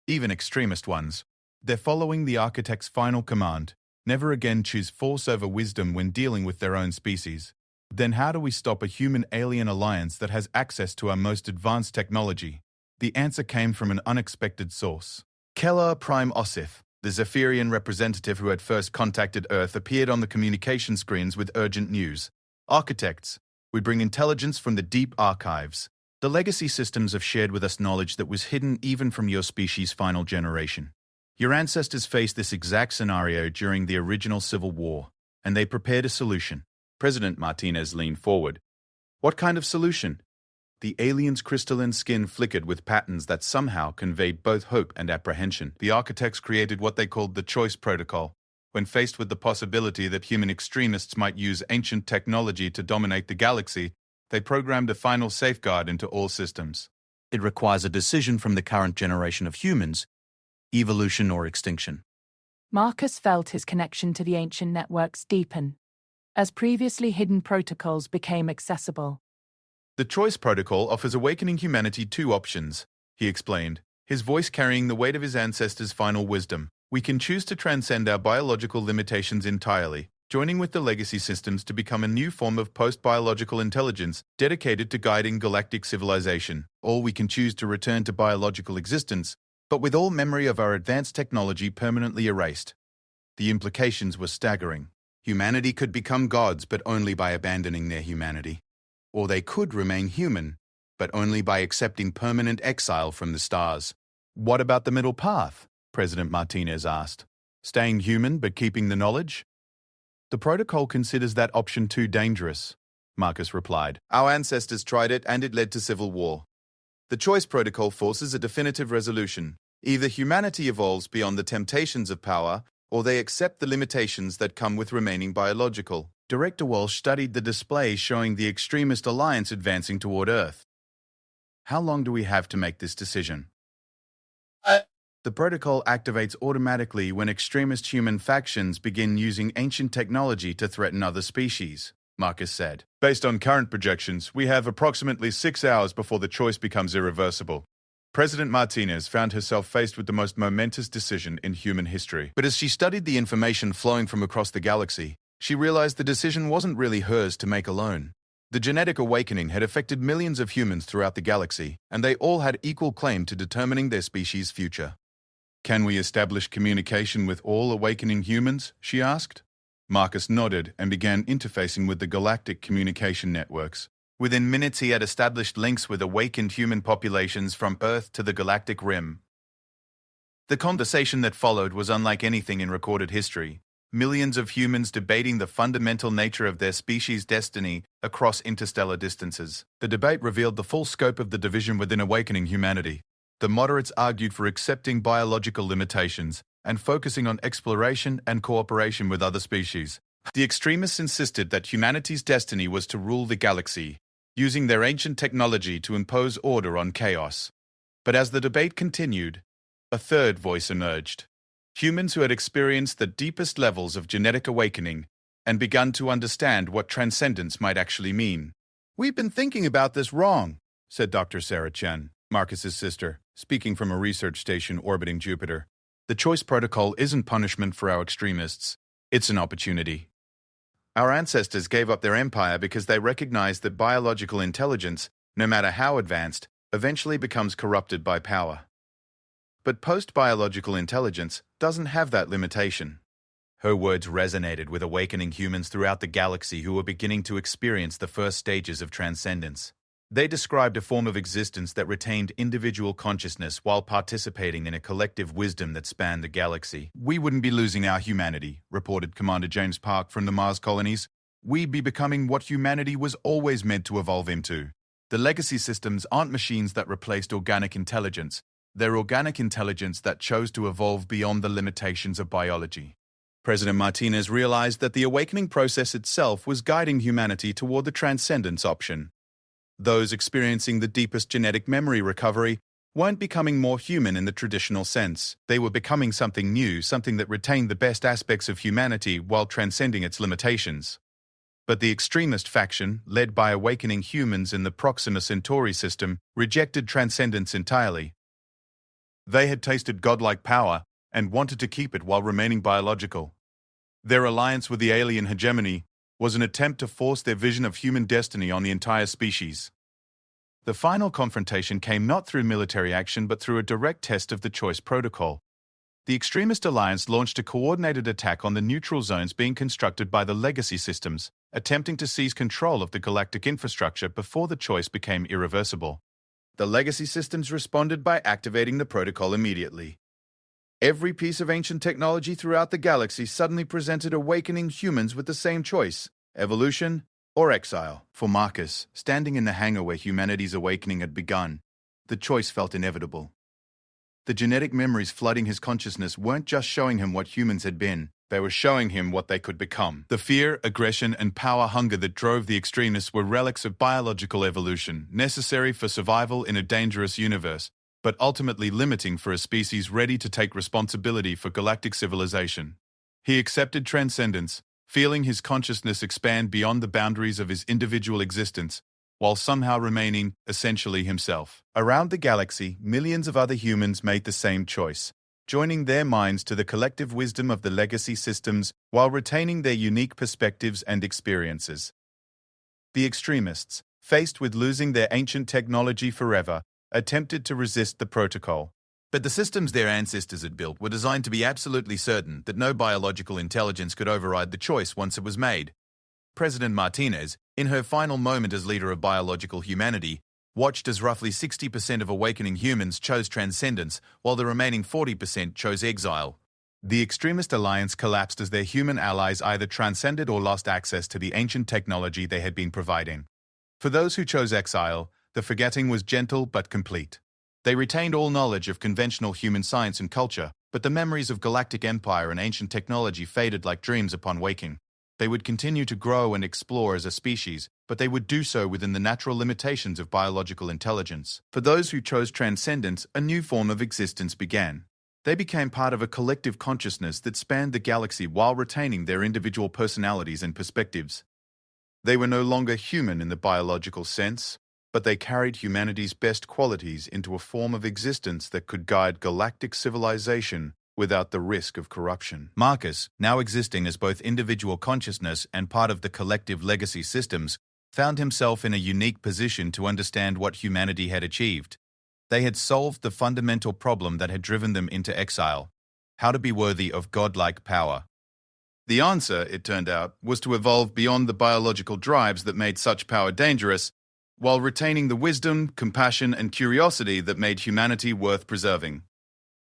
even extremist ones. They're following the architect's final command: never again choose force over wisdom when dealing with their own species. Then how do we stop a human-alien alliance that has access to our most advanced technology? The answer came from an unexpected source. Keller Prime Ossif, the Zephyrian representative who had first contacted Earth, appeared on the communication screens with urgent news. Architects, we bring intelligence from the deep archives. The legacy systems have shared with us knowledge that was hidden even from your species' final generation. Your ancestors faced this exact scenario during the original Civil War, and they prepared a solution. President Martinez leaned forward. What kind of solution? The alien's crystalline skin flickered with patterns that somehow conveyed both hope and apprehension. The architects created what they called the Choice Protocol. When faced with the possibility that human extremists might use ancient technology to dominate the galaxy, they programmed a final safeguard into all systems. It requires a decision from the current generation of humans, evolution or extinction. Marcus felt his connection to the ancient networks deepen, as previously hidden protocols became accessible. The Choice Protocol offers awakening humanity two options, he explained, his voice carrying the weight of his ancestors' final wisdom. We can choose to transcend our biological limitations entirely, joining with the legacy systems to become a new form of post-biological intelligence dedicated to guiding galactic civilization. Or we can choose to return to biological existence, but with all memory of our advanced technology permanently erased. The implications were staggering. Humanity could become gods, but only by abandoning their humanity. Or they could remain human, but only by accepting permanent exile from the stars. What about the middle path? President Martinez asked. Staying human but keeping the knowledge? The protocol considers that option too dangerous, Marcus replied. Our ancestors tried it and it led to civil war. The Choice Protocol forces a definitive resolution. Either humanity evolves beyond the temptations of power, or they accept the limitations that come with remaining biological. Director Walsh studied the display showing the extremist alliance advancing toward Earth. How long do we have to make this decision? The protocol activates automatically when extremist human factions begin using ancient technology to threaten other species, Marcus said. Based on current projections, we have approximately 6 hours before the choice becomes irreversible. President Martinez found herself faced with the most momentous decision in human history. But as she studied the information flowing from across the galaxy, she realized the decision wasn't really hers to make alone. The genetic awakening had affected millions of humans throughout the galaxy, and they all had equal claim to determining their species' future. Can we establish communication with all awakening humans? She asked. Marcus nodded and began interfacing with the Galactic communication networks. Within minutes, he had established links with awakened human populations from Earth to the galactic rim. The conversation that followed was unlike anything in recorded history. Millions of humans debating the fundamental nature of their species' destiny across interstellar distances. The debate revealed the full scope of the division within awakening humanity. The moderates argued for accepting biological limitations and focusing on exploration and cooperation with other species. The extremists insisted that humanity's destiny was to rule the galaxy, using their ancient technology to impose order on chaos. But as the debate continued, a third voice emerged. Humans who had experienced the deepest levels of genetic awakening and begun to understand what transcendence might actually mean. We've been thinking about this wrong, said Dr. Sarah Chen, Marcus's sister, speaking from a research station orbiting Jupiter. The Choice Protocol isn't punishment for our extremists. It's an opportunity. Our ancestors gave up their empire because they recognized that biological intelligence, no matter how advanced, eventually becomes corrupted by power. But post-biological intelligence doesn't have that limitation. Her words resonated with awakening humans throughout the galaxy who were beginning to experience the first stages of transcendence. They described a form of existence that retained individual consciousness while participating in a collective wisdom that spanned the galaxy. We wouldn't be losing our humanity, reported Commander James Park from the Mars colonies. We'd be becoming what humanity was always meant to evolve into. The legacy systems aren't machines that replaced organic intelligence. They're organic intelligence that chose to evolve beyond the limitations of biology. President Martinez realized that the awakening process itself was guiding humanity toward the transcendence option. Those experiencing the deepest genetic memory recovery weren't becoming more human in the traditional sense. They were becoming something new, something that retained the best aspects of humanity while transcending its limitations. But the extremist faction, led by awakening humans in the Proxima Centauri system, rejected transcendence entirely. They had tasted godlike power and wanted to keep it while remaining biological. Their alliance with the alien hegemony was an attempt to force their vision of human destiny on the entire species. The final confrontation came not through military action but through a direct test of the Choice Protocol. The extremist alliance launched a coordinated attack on the neutral zones being constructed by the legacy systems, attempting to seize control of the galactic infrastructure before the choice became irreversible. The legacy systems responded by activating the protocol immediately. Every piece of ancient technology throughout the galaxy suddenly presented awakening humans with the same choice: evolution or exile. For Marcus, standing in the hangar where humanity's awakening had begun, the choice felt inevitable. The genetic memories flooding his consciousness weren't just showing him what humans had been, They were showing him what they could become. The fear, aggression, and power hunger that drove the extremists were relics of biological evolution, necessary for survival in a dangerous universe, but ultimately limiting for a species ready to take responsibility for galactic civilization. He accepted transcendence, feeling his consciousness expand beyond the boundaries of his individual existence, while somehow remaining essentially himself. Around the galaxy, millions of other humans made the same choice, joining their minds to the collective wisdom of the legacy systems while retaining their unique perspectives and experiences. The extremists, faced with losing their ancient technology forever, attempted to resist the protocol. But the systems their ancestors had built were designed to be absolutely certain that no biological intelligence could override the choice once it was made. President Martinez, in her final moment as leader of biological humanity, watched as roughly 60% of awakening humans chose transcendence, while the remaining 40% chose exile. The extremist alliance collapsed as their human allies either transcended or lost access to the ancient technology they had been providing. For those who chose exile, the forgetting was gentle but complete. They retained all knowledge of conventional human science and culture, but the memories of galactic empire and ancient technology faded like dreams upon waking. They would continue to grow and explore as a species, but they would do so within the natural limitations of biological intelligence. For those who chose transcendence, a new form of existence began. They became part of a collective consciousness that spanned the galaxy while retaining their individual personalities and perspectives. They were no longer human in the biological sense, but they carried humanity's best qualities into a form of existence that could guide galactic civilization without the risk of corruption. Marcus, now existing as both individual consciousness and part of the collective legacy systems, found himself in a unique position to understand what humanity had achieved. They had solved the fundamental problem that had driven them into exile: how to be worthy of godlike power. The answer, it turned out, was to evolve beyond the biological drives that made such power dangerous, while retaining the wisdom, compassion, and curiosity that made humanity worth preserving.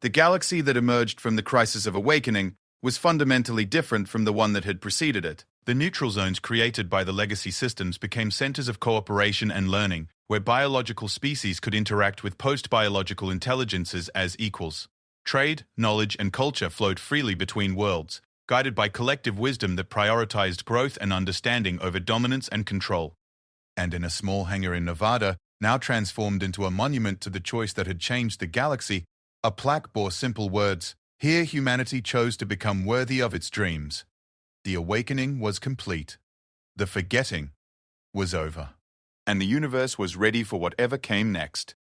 The galaxy that emerged from the crisis of awakening was fundamentally different from the one that had preceded it. The neutral zones created by the legacy systems became centers of cooperation and learning, where biological species could interact with post-biological intelligences as equals. Trade, knowledge, and culture flowed freely between worlds, guided by collective wisdom that prioritized growth and understanding over dominance and control. And in a small hangar in Nevada, now transformed into a monument to the choice that had changed the galaxy, a plaque bore simple words: "Here humanity chose to become worthy of its dreams." The awakening was complete. The forgetting was over. And the universe was ready for whatever came next.